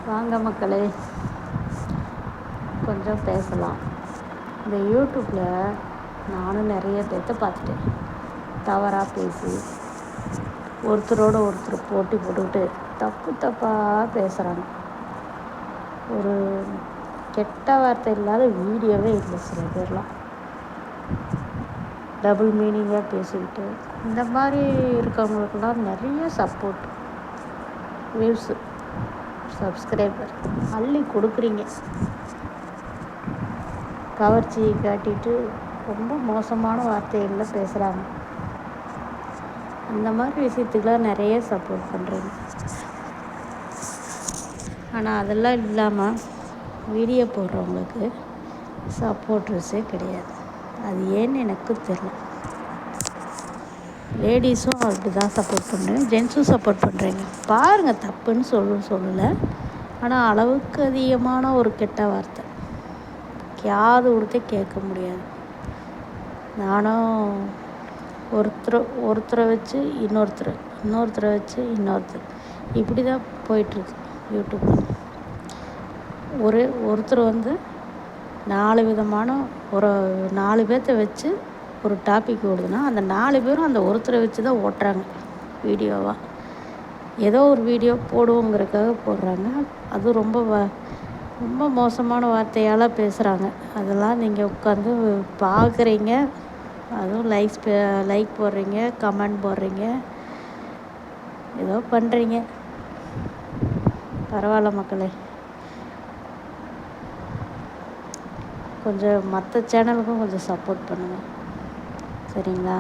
வாங்க மக்களே, கொஞ்சம் பேசலாம். இந்த யூடியூப்பில் நானும் நிறைய பேர்த்த பார்த்துட்டேன். தவறாக பேசி ஒருத்தரோட ஒருத்தர் போட்டி போட்டுக்கிட்டு தப்பு தப்பாக பேசுகிறாங்க. ஒரு கெட்ட வார்த்தை இல்லாத வீடியோவே இல்லை. சில பேர்லாம் டபுள் மீனிங்காக பேசிக்கிட்டு இந்த மாதிரி இருக்கவங்களுக்கெல்லாம் நிறைய சப்போர்ட், வியூஸு, சப்ஸ்கிரைபர் அள்ளி கொடுக்குறீங்க. கவர்ச்சி காட்டிட்டு ரொம்ப மோசமான வார்த்தைகளில் பேசுகிறாங்க. அந்த மாதிரி விஷயத்துக்கெலாம் நிறைய சப்போர்ட் பண்ணுறீங்க. ஆனால் அதெல்லாம் இல்லாமல் வீடியோ போடுறவங்களுக்கு சப்போர்ட்டர்ஸே கிடையாது. அது ஏன்னு எனக்கு தெரியல. லேடிஸும் அப்படி தான் சப்போர்ட் பண்ணுறேன், ஜென்ஸும் சப்போர்ட் பண்ணுறீங்க. பாருங்கள், தப்புன்னு சொல்லலை. ஆனால் அளவுக்கு அதிகமான ஒரு கெட்ட வார்த்தை காது கொடுத்தே கேட்க முடியாது. நானும் ஒருத்தரை வச்சு இன்னொருத்தரை வச்சு இன்னொருத்தர் இப்படி தான் போயிட்டுருக்கு யூடியூப்பில். ஒருத்தர் 4 விதமான ஒரு 4 பேர்த்த வச்சு ஒரு டாபிக் ஓடுதுன்னா அந்த 4 பேரும் அந்த ஒருத்தரை வச்சு தான் ஓட்டுறாங்க வீடியோவாக. ஏதோ ஒரு வீடியோ போடுவோங்கிறதுக்காக போடுறாங்க. அது ரொம்ப மோசமான வார்த்தையால் பேசுகிறாங்க. அதெல்லாம் நீங்கள் உட்காந்து பார்க்குறீங்க. அதுவும் லைக் போடுறீங்க, கமெண்ட் போடுறீங்க, ஏதோ பண்ணுறீங்க. பரவாயில்ல மக்களே, கொஞ்சம் மற்ற சேனலுக்கும் கொஞ்சம் சப்போர்ட் பண்ணுங்கள், சரிங்களா?